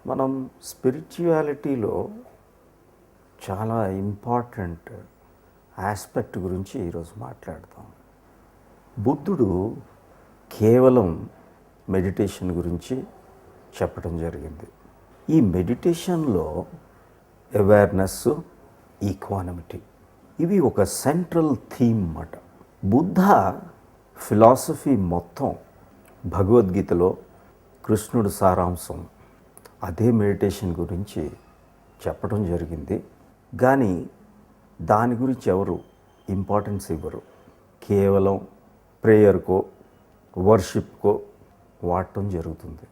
మనం స్పిరిచువాలిటీలో చాలా important aspect గురించి ఈరోజు మాట్లాడతాం. బుద్ధుడు కేవలం మెడిటేషన్ గురించి చెప్పడం జరిగింది. ఈ మెడిటేషన్లో అవేర్నెస్, ఈక్వానిమిటీ ఇవి ఒక సెంట్రల్ థీమ్ అన్నమాట. బుద్ధ ఫిలాసఫీ మొత్తం భగవద్గీతలో కృష్ణుడు సారాంశం అదే మెడిటేషన్ గురించి చెప్పడం జరిగింది. కానీ దాని గురించి ఎవరు ఇంపార్టెన్స్ ఇవ్వరు. కేవలం ప్రేయర్కో వర్షిప్కో వాడటం జరుగుతుంది.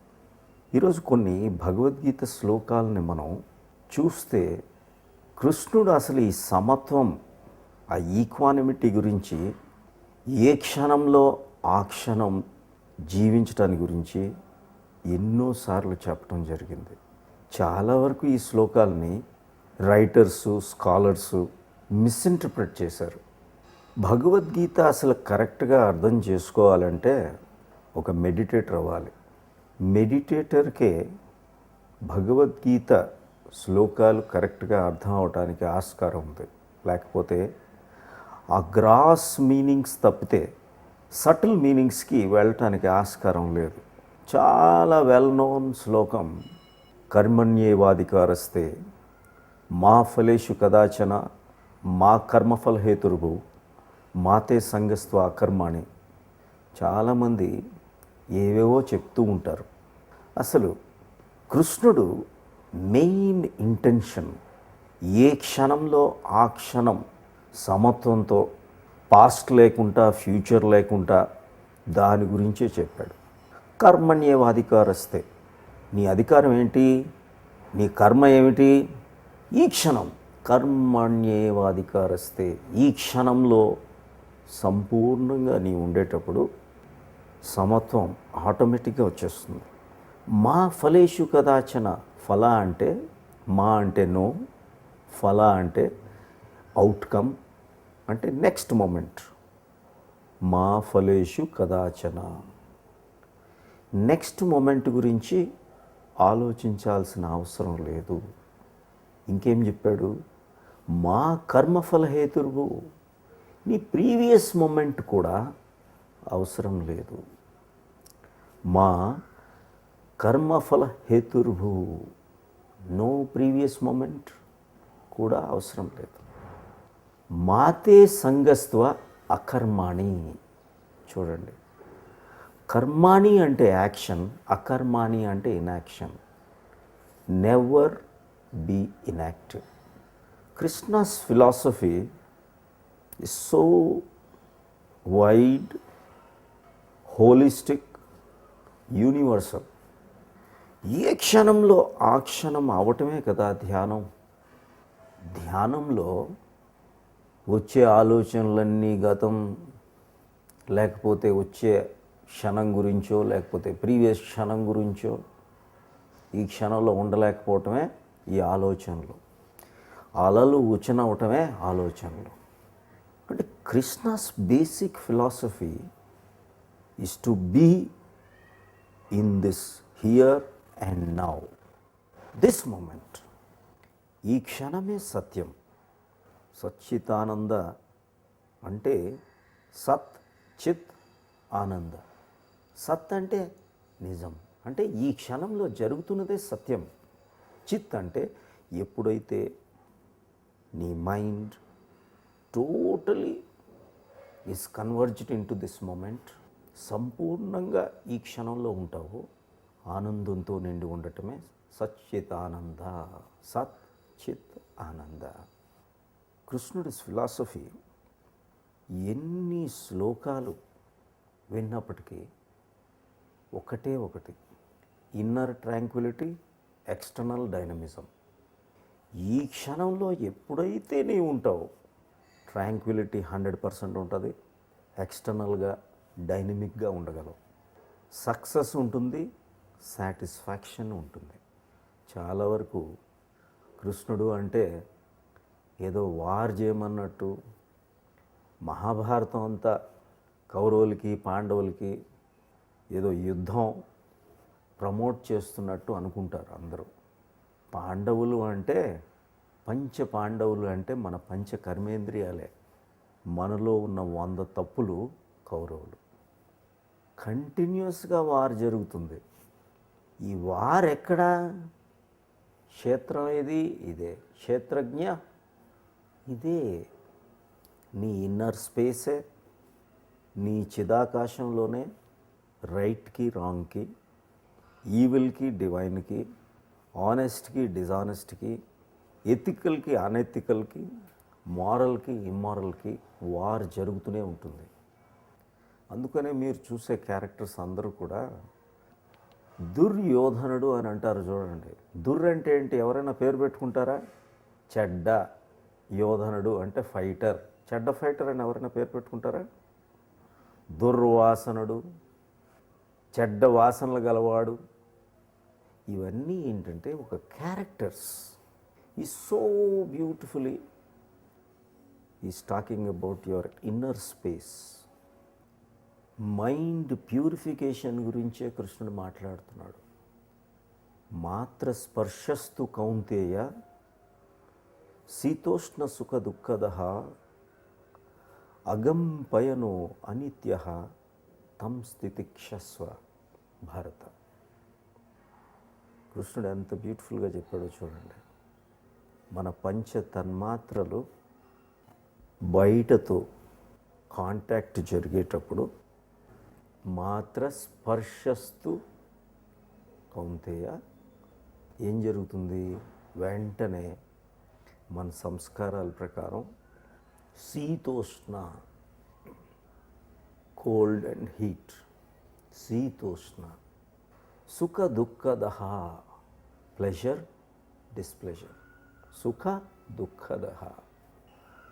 ఈరోజు కొన్ని భగవద్గీత శ్లోకాలని మనం చూస్తే కృష్ణుడు అసలు ఈ సమత్వం, ఆ ఈక్వానిమిటీ గురించి ఏ క్షణంలో ఆ క్షణం జీవించటానికి గురించి ఎన్నోసార్లు చెప్పడం జరిగింది. చాలా వరకు ఈ శ్లోకాలని రైటర్సు, స్కాలర్సు మిస్ఇంటర్ప్రెట్ చేశారు. భగవద్గీత అసలు కరెక్ట్గా అర్థం చేసుకోవాలంటే ఒక మెడిటేటర్ అవ్వాలి. మెడిటేటర్కే భగవద్గీత శ్లోకాలు కరెక్ట్గా అర్థం అవడానికి ఆస్కారం ఉంది. లేకపోతే ఆ గ్రాస్ మీనింగ్స్ తప్పితే సటిల్ మీనింగ్స్కి వెళ్ళటానికి ఆస్కారం లేదు. చాలా వెల్ నోన్ శ్లోకం కర్మణ్యేవాధికారస్తే మా ఫలేషు కదాచన మా కర్మఫల హేతుర్భు మాతే సంగస్త్వ అకర్మాణి. చాలామంది ఏవేవో చెప్తూ ఉంటారు. అసలు కృష్ణుడు మెయిన్ ఇంటెన్షన్ ఏ క్షణంలో ఆ క్షణం సమత్వంతో, పాస్ట్ లేకుండా ఫ్యూచర్ లేకుండా దాని గురించే చెప్పాడు. కర్మణ్యేవాధికారస్తే, నీ అధికారం ఏంటి, నీ కర్మ ఏమిటి, ఈ క్షణం. కర్మణ్యేవాధికారస్తే, ఈ క్షణంలో సంపూర్ణంగా నీ ఉండేటప్పుడు సమత్వం ఆటోమేటిక్గా వచ్చేస్తుంది. మా ఫలేషు కదాచన, ఫల అంటే మా అంటే నో, ఫల అంటే అవుట్కమ్ అంటే నెక్స్ట్ మూమెంట్. మా ఫలేషు కదాచన, నెక్స్ట్ మూమెంట్ గురించి ఆలోచించాల్సిన అవసరం లేదు. ఇంకేం చెప్పాడు, మా కర్మఫల హేతుర్వు, నీ ప్రీవియస్ మూమెంట్ కూడా అవసరం లేదు. మా కర్మఫల హేతుర్భు, నో ప్రీవియస్ మూమెంట్ కూడా అవసరం లేదు. మాతే సంగస్త్వ అకర్మాణి. చూడండి, కర్మాణి అంటే యాక్షన్, అకర్మాణి అంటే inaction. Never be inactive. Krishna's philosophy is so wide, holistic, universal. ఏ క్షణంలో ఆ క్షణం అవటమే కదా ధ్యానం. ధ్యానంలో వచ్చే ఆలోచనలన్నీ గతం, లేకపోతే వచ్చే క్షణం గురించో, లేకపోతే ప్రీవియస్ క్షణం గురించో ఈ క్షణంలో ఉండలేకపోవటమే ఈ ఆలోచనలు. అలలు ఉచనవటమే ఆలోచనలు. అంటే Krishna's basic philosophy is to be in this here and now, this moment. ఈ క్షణమే సత్యం. సచ్చితానంద అంటే సత్, చిత్, ఆనంద. సత్ అంటే నిజం, అంటే ఈ క్షణంలో జరుగుతున్నదే సత్యం. చిత్ అంటే ఎప్పుడైతే నీ mind totally is converged in to this moment, సంపూర్ణంగా ఈ క్షణంలో ఉంటావు, ఆనందంతో నిండి ఉండటమే సచ్చితానంద. సత్, చిత్, ఆనంద. కృష్ణుడి ఫిలాసఫీ ఎన్ని శ్లోకాలు విన్నప్పటికీ ఒకటే ఒకటి, ఇన్నర్ ట్రాంక్విలిటీ, ఎక్స్టర్నల్ డైనమిజం. ఈ క్షణంలో ఎప్పుడైతే నీవు ఉంటావో ట్రాంక్విలిటీ 100% ఉంటుంది, ఎక్స్టర్నల్గా డైనమిక్గా ఉండగలవు. సక్సెస్ ఉంటుంది, సాటిస్ఫాక్షన్ ఉంటుంది. చాలా వరకు కృష్ణుడు అంటే ఏదో వార్ చేయమన్నట్టు, మహాభారతం అంతా కౌరవులకి పాండవులకి ఏదో యుద్ధం, ప్రమోట్ చేస్తున్నట్టు అనుకుంటారు అందరూ. పాండవులు అంటే పంచ పాండవులు అంటే మన పంచ కర్మేంద్రియాలే. మనలో ఉన్న 100 తప్పులు కౌరవులు. కంటిన్యూస్గా వార్ జరుగుతుంది. ఈ వార్ ఎక్కడా? క్షేత్రం ఏది? ఇదే. క్షేత్రజ్ఞ ఇదే. నీ ఇన్నర్ స్పేసే, నీ చిదాకాశంలోనే రైట్కి రాంగ్కి, ఈవిల్కి డివైన్కి, ఆనెస్ట్కి డిజానెస్ట్కి, ఎథికల్కి అనెథికల్కి, మారల్కి ఇమ్మారల్కి వార్ జరుగుతూనే ఉంటుంది. అందుకనే మీరు చూసే క్యారెక్టర్స్ అందరూ కూడా దుర్యోధనుడు అని అంటారు చూడండి. దుర్ అంటే ఏంటి? ఎవరైనా పేరు పెట్టుకుంటారా? చెడ్డ. యోధనుడు అంటే ఫైటర్. చెడ్డ ఫైటర్ అని ఎవరైనా పేరు పెట్టుకుంటారా? దుర్వాసనుడు, చెడ్డ వాసనలు గలవాడు. ఇవన్నీ ఏంటంటే ఒక క్యారెక్టర్స్. ఈ so beautifully is talking about your inner space. Mind purification గురించే కృష్ణుడు మాట్లాడుతున్నాడు. మాత్ర స్పర్శస్తు కౌంతేయ శీతోష్ణ సుఖ దుఃఖద అగంపయనో అనిత్య తం స్థితిక్షస్వ భారత. కృష్ణుడు ఎంత బ్యూటిఫుల్గా చెప్పాడో చూడండి. మన పంచ తన్మాత్రలు బయటతో కాంటాక్ట్ జరిగేటప్పుడు మాత్ర స్పర్శస్తు కౌంతేయ ఏం జరుగుతుంది? వెంటనే మన సంస్కారాల ప్రకారం శీతోష్ణ, కోల్డ్ అండ్ హీట్, శీతోష్ణ, సుఖ దుఃఖద, ప్లెజర్ డిస్ప్లెజర్, సుఖ దుఃఖద,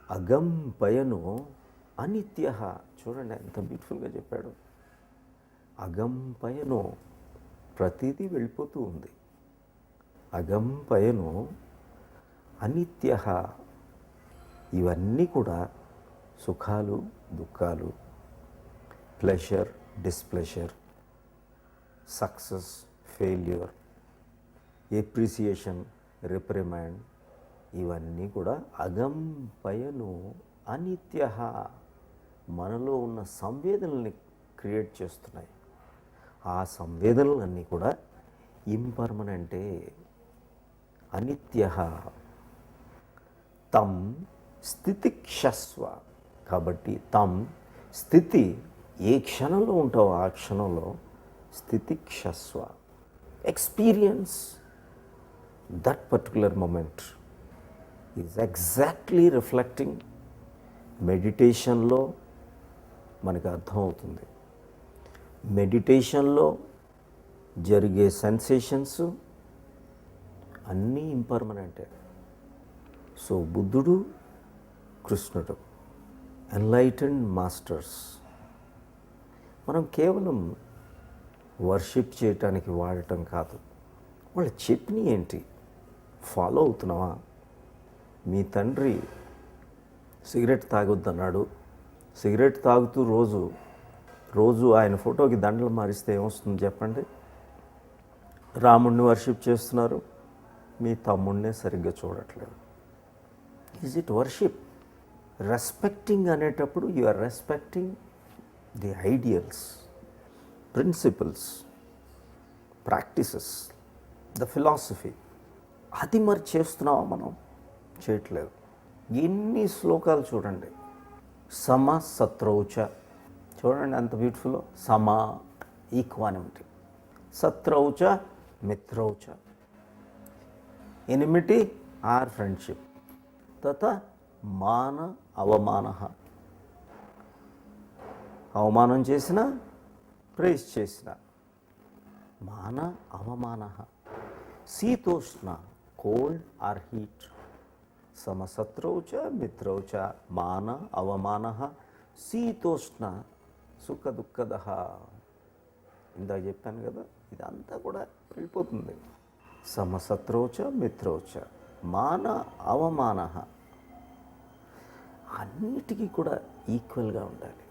అగంపయనో అనిత్య. చూడండి ఎంత బ్యూటిఫుల్గా చెప్పాడు. అగంపయనో, ప్రతిదీ వెళ్ళిపోతూ ఉంది. అగంపయనో అనిత్య, ఇవన్నీ కూడా సుఖాలు దుఃఖాలు, pleasure displeasure, success failure, appreciation reprimand, ఇవన్నీ కూడా అగంపయను అనిత్య, మనలో ఉన్న సంవేదనల్ని క్రియేట్ చేస్తున్నాయి. ఆ సంవేదనలన్నీ కూడా ఇంపర్మనెంటే. అనిత్య తం స్థితిక్షస్వ. కాబట్టి తం స్థితి, ఏ క్షణంలో ఉంటావో ఆ క్షణంలో స్థితిక్షస్వ. Experience that particular moment is exactly reflecting. మెడిటేషన్లో మనకు అర్థమవుతుంది. మెడిటేషన్లో జరిగే సెన్సేషన్స్ అన్నీ ఇంపర్మనెంటే. సో బుద్ధుడు, కృష్ణుడు ఎన్లైటెండ్ మాస్టర్స్. మనం కేవలం వర్షిప్ చేయటానికి వాడటం కాదు. వాళ్ళు చెప్పిన ఏంటి ఫాలో అవుతున్నావా? మీ తండ్రి సిగరెట్ తాగొద్దన్నాడు. సిగరెట్ తాగుతూ రోజు ఆయన ఫోటోకి దండలు మారిస్తే ఏమొస్తుంది చెప్పండి? రాముడిని వర్షిప్ చేస్తున్నారు, మీ తమ్ముడినే సరిగ్గా చూడట్లేదు. Is it worship? రెస్పెక్టింగ్ అనేటప్పుడు you are respecting the ideals, principles, practices, the philosophy. అది మరి చేస్తున్నావా? మనం చేయట్లేదు. ఎన్ని శ్లోకాలు చూడండి. సమ సత్రౌచ, చూడండి ఎంత బ్యూటిఫుల్. సమ ఈక్వానిమిటీ, సత్రౌచ మిత్రౌచ, ఎనిమిటీ ఆర్ ఫ్రెండ్షిప్, తత మాన అవమాన, అవమానం చేసిన ప్రైజ్ చేసిన, మాన అవమాన, శీతోష్ణ కోల్డ్ ఆర్ హీట్, సమశత్రౌచ మిత్రౌచ, మాన అవమాన శీతోష్ణ సుఖ దుఃఖద. ఇందాక చెప్పాను కదా, ఇదంతా కూడా వెళ్ళిపోతుంది. సమశత్రౌచ మిత్రౌచ, మాన అవమాన, అన్నిటికీ కూడా ఈక్వల్గా ఉండాలి.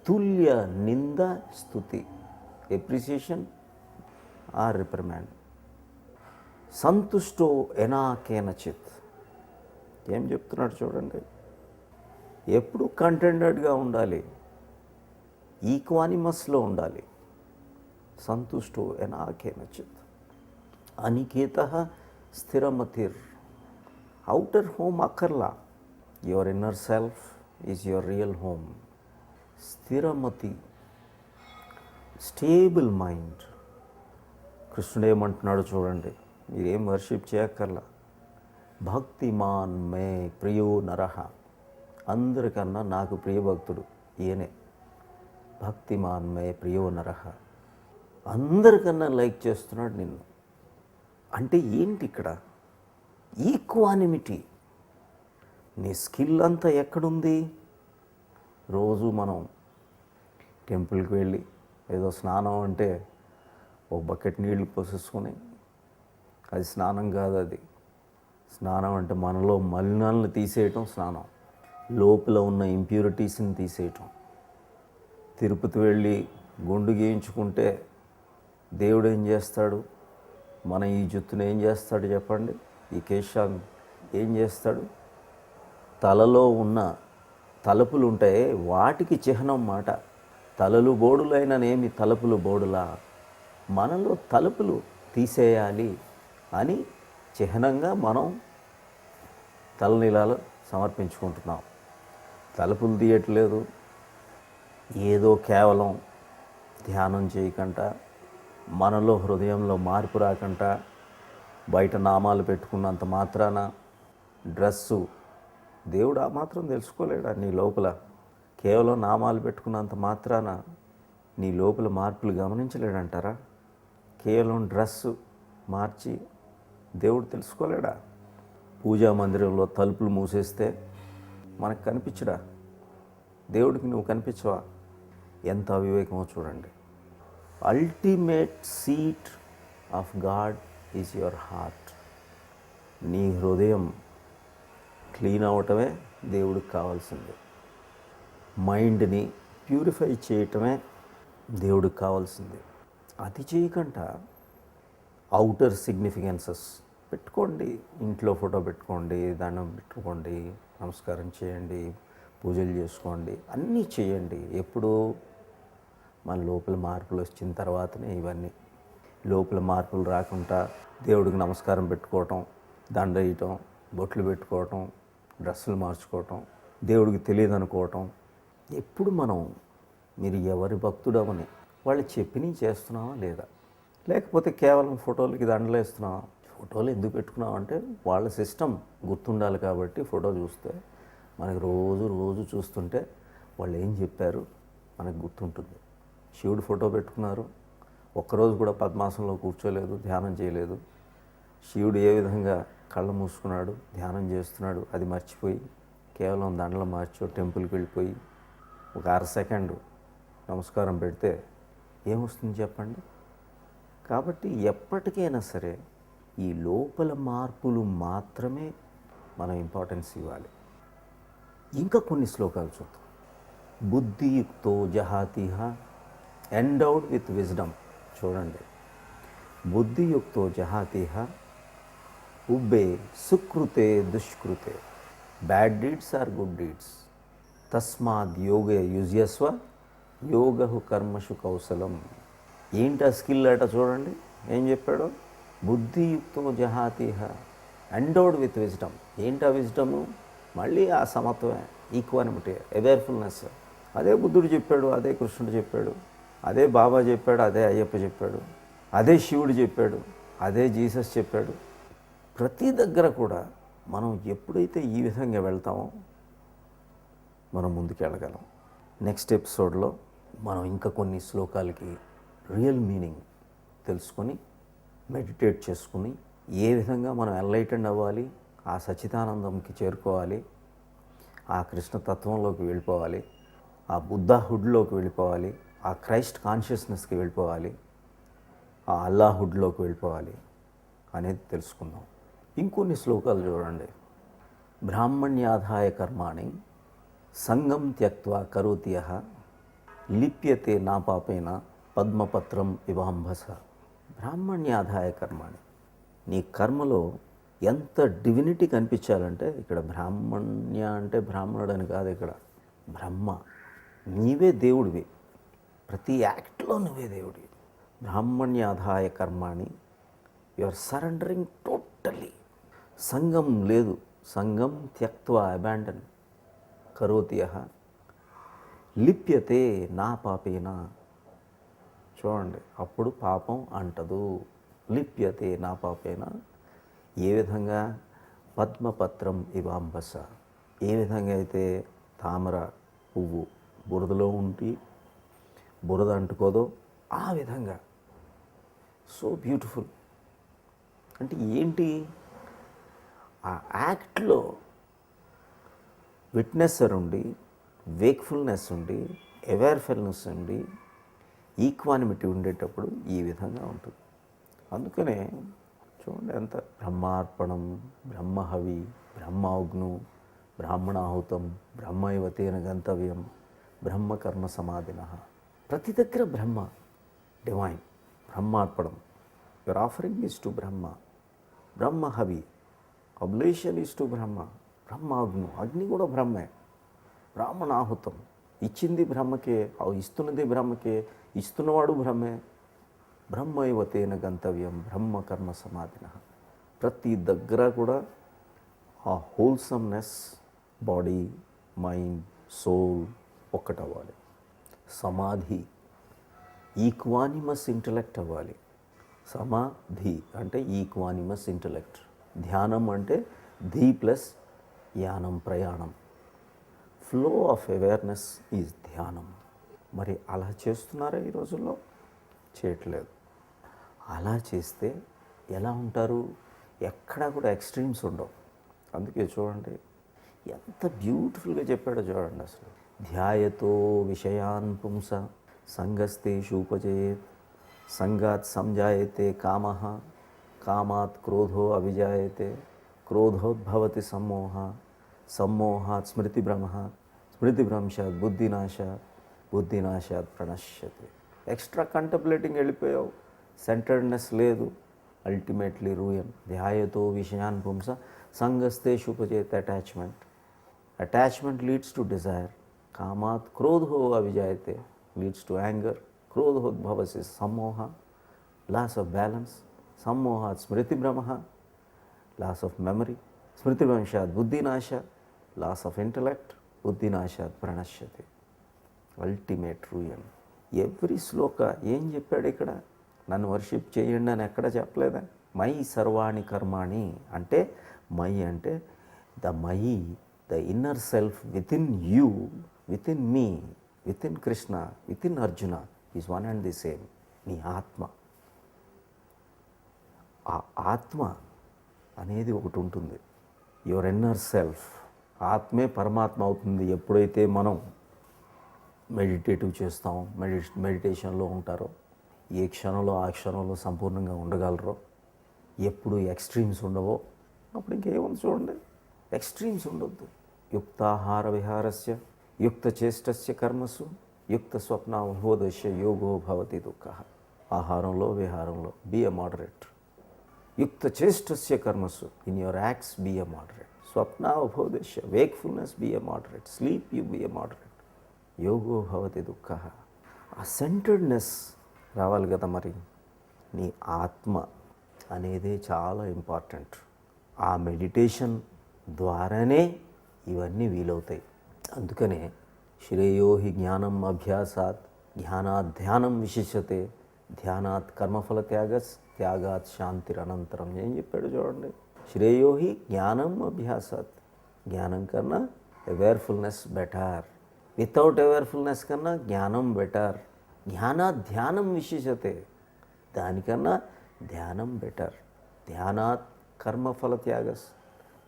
తుల్య నింద స్తుతి, ఎప్రిసియేషన్ ఆర్ రిప్రిమాండ్. సంతుష్టో ఎనా కేనచిత్. ఏం చెప్తున్నాడు చూడండి. ఎప్పుడు కంటెంటెడ్గా ఉండాలి, ఈక్వానిమస్లో ఉండాలి. సంతుష్టో ఎనా కేనచిత్. అనికేత స్థిరమతిర్. అవుటర్ హోమ్ అక్కర్లా, your inner self is your real home. స్థిరమతి, స్టేబుల్ మైండ్. కృష్ణుడు ఏమంటున్నాడు చూడండి, మీరేం వర్షిప్ చేయక్కర్లా. భక్తిమాన్ మే ప్రియో నరహ. అందరికన్నా నాకు ప్రియభక్తుడు ఈయనే. భక్తిమాన్ మే ప్రియో నరహ. అందరికన్నా లైక్ చేస్తున్నాడు నిన్ను. అంటే ఏంటి ఇక్కడ? ఈక్వానిమిటీ. నీ స్కిల్ అంతా ఎక్కడుంది? రోజు మనం టెంపుల్కి వెళ్ళి ఏదో స్నానం అంటే ఒక బకెట్ నీళ్లు పోసేసుకొని, అది స్నానం కాదు. అది స్నానం అంటే మనలో మలినాలను తీసేయటం స్నానం, లోపల ఉన్న ఇంప్యూరిటీస్ని తీసేయటం. తిరుపతి వెళ్ళి గుండు గీయించుకుంటే దేవుడు ఏం చేస్తాడు? మన ఈ జుత్తును ఏం చేస్తాడు చెప్పండి? ఈ కేశాన్ని ఏం చేస్తాడు? తలలో ఉన్న తలుపులు ఉంటాయి, వాటికి చిహ్నం మాట. తలలు బోడులైననేమి తలుపులు బోడులా. మనలో తలుపులు తీసేయాలి అని చిహ్నంగా మనం తలనీలాలు సమర్పించుకుంటున్నాం. తలుపులు తీయట్లేదు. ఏదో కేవలం ధ్యానం చేయకుండా, మనలో హృదయంలో మార్పు రాకుండా, బయట నామాలు పెట్టుకున్నంత మాత్రాన, డ్రెస్సు, దేవుడు ఆ మాత్రం తెలుసుకోలేడా నీ లోపల? కేవలం నామాలు పెట్టుకున్నంత మాత్రాన నీ లోపల మార్పులు గమనించలేడంటారా? కేవలం డ్రెస్సు మార్చి దేవుడు తెలుసుకోలేడా? పూజా మందిరంలో తలుపులు మూసేస్తే మనకు కనిపించడా? దేవుడికి నువ్వు కనిపించవా? ఎంత అవివేకమో చూడండి. Ultimate seat of God is your heart. నీ హృదయం క్లీన్ అవటమే దేవుడికి కావాల్సింది. మైండ్ని ప్యూరిఫై చేయటమే దేవుడికి కావాల్సింది. అది చేయకుండా అవుటర్ సిగ్నిఫికెన్సెస్ పెట్టుకోండి. ఇంట్లో ఫోటో పెట్టుకోండి, దండం పెట్టుకోండి, నమస్కారం చేయండి, పూజలు చేసుకోండి, అన్నీ చేయండి. ఎప్పుడు మన లోపల మార్పులు వచ్చిన తర్వాతనే ఇవన్నీ. లోపల మార్పులు రాకుండా దేవుడికి నమస్కారం పెట్టుకోవటం, దండ వేయటం, బొట్లు పెట్టుకోవటం, డ్రెస్సులు మార్చుకోవటం, దేవుడికి తెలియదు అనుకోవటం. ఎప్పుడు మనం మీరు ఎవరి భక్తుడమని వాళ్ళు చెప్పినవి చేస్తున్నావా లేదా? లేకపోతే కేవలం ఫోటోలకి దండలు వేస్తున్నావా? ఫోటోలు ఎందుకు పెట్టుకున్నావు అంటే వాళ్ళ సిస్టమ్ గుర్తుండాలి కాబట్టి. ఫోటో చూస్తే మనకి రోజు రోజు చూస్తుంటే వాళ్ళు ఏం చెప్పారు మనకు గుర్తుంటుంది. శివుడు ఫోటో పెట్టుకున్నారు, ఒక్కరోజు కూడా పద్మాసనంలో కూర్చోలేదు, ధ్యానం చేయలేదు. శివుడు ఏ విధంగా కళ్ళు మూసుకున్నాడు, ధ్యానం చేస్తున్నాడు, అది మర్చిపోయి కేవలం దండలు మార్చో టెంపుల్కి వెళ్ళిపోయి ఒక అర సెకండు నమస్కారం పెడితే ఏమొస్తుంది చెప్పండి? కాబట్టి ఎప్పటికైనా సరే ఈ లోపల మార్పులు మాత్రమే మనం ఇంపార్టెన్స్ ఇవ్వాలి. ఇంకా కొన్ని శ్లోకాలు చూద్దాం. బుద్ధియుక్తో జహాతిహ ఎండౌడ్ విత్ విజ్డమ్. చూడండి, బుద్ధియుక్తో జహాతిహ ఉబ్బే సుకృతే దుష్కృతే. Bad deeds or good deeds. తస్మాద్ యోగే యుజ్యస్వ యోగహు కర్మషు కౌశలం. ఏంటి ఆ స్కిల్ అట చూడండి ఏం చెప్పాడు? బుద్ధియుక్తో జహాతిహ ఎండోడ్ విత్ విజ్డమ్. ఏంటి ఆ విజ్డము? మళ్ళీ ఆ సమత్వమే, ఈక్వానిమిటీ, అవేర్ఫుల్నెస్. అదే బుద్ధుడు చెప్పాడు, అదే కృష్ణుడు చెప్పాడు, అదే బాబా చెప్పాడు, అదే అయ్యప్ప చెప్పాడు, అదే శివుడు చెప్పాడు, అదే జీసస్ చెప్పాడు. ప్రతి దగ్గర కూడా మనం ఎప్పుడైతే ఈ విధంగా వెళ్తామో మనం ముందుకు వెళ్ళగలం. నెక్స్ట్ ఎపిసోడ్లో మనం ఇంకా కొన్ని శ్లోకాలకి రియల్ మీనింగ్ తెలుసుకొని మెడిటేట్ చేసుకుని ఏ విధంగా మనం ఎన్లైటెండ్ అవ్వాలి, ఆ సచ్చిదానందంకి చేరుకోవాలి, ఆ కృష్ణతత్వంలోకి వెళ్ళిపోవాలి, ఆ బుద్ధాహుడ్లోకి వెళ్ళిపోవాలి, ఆ క్రైస్ట్ కాన్షియస్నెస్కి వెళ్ళిపోవాలి, ఆ అల్లాహుడ్లోకి వెళ్ళిపోవాలి అనేది తెలుసుకుందాం. ఇంకొన్ని శ్లోకాలు చూడండి. బ్రాహ్మణ్యాధాయ కర్మాణి సంగం త్యక్త్వా కరోతి యః లిప్యతే నాపాపేన పద్మపత్రం ఇవాంభస. బ్రాహ్మణ్యాధాయ కర్మాణి. నీ కర్మలో ఎంత డివినిటీ కనిపించాలంటే, ఇక్కడ బ్రాహ్మణ్య అంటే బ్రాహ్మణుడు అని కాదు, ఇక్కడ బ్రహ్మ. నీవే దేవుడివి, ప్రతి యాక్ట్లో నువ్వే దేవుడివి. బ్రాహ్మణ్యాధాయ కర్మాణి, యు ఆర్ సరెండరింగ్ టోటలీ. సంగం లేదు, సంగం త్యక్త్వా అబాండన్ కరోతి యః లిప్యతే నా పాపేన. చూడండి, అప్పుడు పాపం అంటదు. లిప్యతే నా పాపేన. ఏ విధంగా? పద్మపత్రం ఇవాంబస. ఏ విధంగా అయితే తామర పువ్వు బురదలో ఉండి బురద అంటుకోదో ఆ విధంగా. So beautiful. అంటే ఏంటి? ఆ యాక్ట్లో విట్నెస్సర్ ఉండి, వేక్ఫుల్నెస్ ఉండి, అవేర్ఫుల్నెస్ ఉండి, ఈక్వానిమిటీ ఉండేటప్పుడు ఈ విధంగా ఉంటుంది. అందుకనే చూడండి ఎంత బ్రహ్మార్పణం, బ్రహ్మహవి, బ్రహ్మాగ్ను, బ్రాహ్మణాహుతం, బ్రహ్మైవతేన గంతవ్యం, బ్రహ్మకర్మ సమాధిన. ప్రతి దగ్గర బ్రహ్మ, డివైన్. బ్రహ్మార్పణం, your offering is to Brahma. బ్రహ్మహవి, అబ్లేషన్ ఈజ్ టు బ్రహ్మ. బ్రహ్మాగ్ను, అగ్ని కూడా బ్రహ్మే. బ్రాహ్మణాహుతం, ఇచ్చింది బ్రహ్మకే, ఇస్తున్నది బ్రహ్మకే, ఇస్తున్నవాడు బ్రహ్మే. బ్రహ్మైవతేన గంతవ్యం, బ్రహ్మకర్మ సమాధిన. ప్రతి దగ్గర కూడా ఆ హోల్సమ్నెస్, బాడీ, మైండ్, సోల్ ఒక్కటవ్వాలి. సమాధి, ఈక్వానిమస్ ఇంటలెక్ట్ అవ్వాలి. సమాధి అంటే ఈక్వానిమస్ ఇంటలెక్ట్. ధ్యానం అంటే ధీ ప్లస్ యానం, ప్రయాణం. ఫ్లో ఆఫ్ అవేర్నెస్ ఈజ్ ధ్యానం. మరి అలా చేస్తున్నారా ఈ రోజుల్లో? చేయట్లేదు. అలా చేస్తే ఎలా ఉంటారు? ఎక్కడా కూడా ఎక్స్ట్రీమ్స్ ఉండవు. అందుకే చూడండి ఎంత బ్యూటిఫుల్గా చెప్పాడో చూడండి. అసలు ధ్యాయతో విషయాన్ పుంస సంగస్తేషు ఉపజయేత్ సంగాత్ సంజాయతే కామః కామాత్ క్రోధో అవిజాయతే క్రోధోద్భవతి సమ్మోహ సమ్మోహాత్ స్మృతిభ్రమః స్మృతిభ్రంశాత్ బుద్ధినాశాత్ బుద్ధినాశాత్ ప్రణశ్యతే. ఎక్స్ట్రా కంటంప్లేటింగ్ వెళ్ళిపోయావు, సెంటర్డ్నెస్ లేదు, అల్టిమేట్లీ రూయన్. ధ్యాయతో విషయాన్ పుంస సంగస్తేషు ఉపజేత్ attachment. Attachment leads to desire. కామాత్ క్రోధో అవిజాయతే లీడ్స్ టు యాంగర్. క్రోధోద్భవసి సమ్మోహ, లాస్ ఆఫ్ బ్యాలెన్స్. సమ్మోహాత్ స్మృతిభ్రమః, లాస్ ఆఫ్ మెమరీ. స్మృతిభ్రంశాత్ బుద్ధినాశ, లాస్ ఆఫ్ ఇంటలెక్ట్. బుద్ధినాశాత్ ప్రణశ్యతే, అల్టిమేట్ రూయన్. ఎవ్రీ శ్లోక ఏం చెప్పాడు ఇక్కడ? నన్ను వర్షిప్ చేయండి అని ఎక్కడ చెప్పలేదా? మై సర్వాణి కర్మాణి అంటే, మై అంటే the my, the inner self with in you, with in me, with in Krishna, with in Arjuna is one and the same. నీ ఆత్మ. ఆ ఆత్మ అనేది ఒకటి ఉంటుంది, యువర్ ఇన్నర్ సెల్ఫ్. ఆత్మే పరమాత్మ అవుతుంది ఎప్పుడైతే మనం మెడిటేటివ్ చేస్తాం, మెడిటేషన్లో ఉంటారో, ఏ క్షణంలో ఆ క్షణంలో సంపూర్ణంగా ఉండగలరో, ఎప్పుడు ఎక్స్ట్రీమ్స్ ఉండవో, అప్పుడు ఇంకేముంది చూడండి. ఎక్స్ట్రీమ్స్ ఉండొద్దు. యుక్తాహార విహారస్య యుక్త చేష్టస్య కర్మసు యుక్త స్వప్నావబోధస్య యోగో భవతి దుఃఖః. ఆహారంలో విహారంలో బీ ఎ మోడరేట్. యుక్త చేష్టస్య కర్మసు, in your acts be a moderate. స్వప్నావబోధస్య, wakefulness be a moderate. Sleep you be a moderate. యోగో భవతి దుఃఖః. ఆ సెంటర్డ్నెస్ రావాలి కదా. మరి నీ ఆత్మ అనేదే చాలా ఇంపార్టెంట్. ఆ మెడిటేషన్ ద్వారానే ఇవన్నీ వీలవుతాయి. అందుకనే శ్రేయో హి జ్ఞానం అభ్యాసాత్ ధ్యానాత్ ధ్యానం విశిష్యతే ధ్యానాత్ కర్మఫల త్యాగస్ త్యాగాత్ శాంతిరనంతరం. ఏం చెప్పాడు చూడండి. శ్రేయో హి జ్ఞానం అభ్యాసాత్. జ్ఞానం కన్నా అవేర్ఫుల్నెస్ బెటర్. వితౌట్ అవేర్ఫుల్నెస్ కన్నా జ్ఞానం బెటర్. ధ్యానాత్ ధ్యానం విశిష్యతే. దానికన్నా ధ్యానం బెటర్. ధ్యానాత్ కర్మఫల త్యాగస్.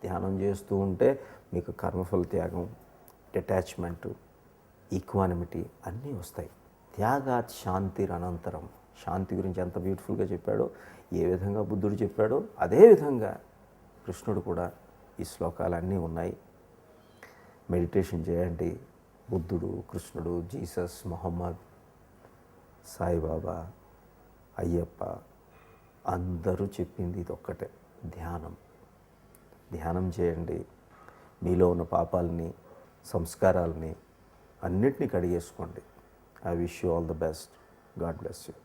ధ్యానం చేస్తూ ఉంటే మీకు కర్మఫల త్యాగం, డిటాచ్మెంటు, ఈక్వానిమిటీ అన్నీ వస్తాయి. త్యాగాత్ శాంతిరనంతరం. శాంతి గురించి ఎంత బ్యూటిఫుల్గా చెప్పాడో, ఏ విధంగా బుద్ధుడు చెప్పాడో అదేవిధంగా కృష్ణుడు కూడా ఈ శ్లోకాలన్నీ ఉన్నాయి. మెడిటేషన్ చేయండి. బుద్ధుడు, కృష్ణుడు, జీసస్, మొహమ్మద్, సాయిబాబా, అయ్యప్ప, అందరూ చెప్పింది ఇది ఒక్కటే, ధ్యానం. ధ్యానం చేయండి, మీలో ఉన్న పాపాలని, సంస్కారాలని అన్నిటినీ కడిగేసుకోండి. I wish you all the best. God bless you.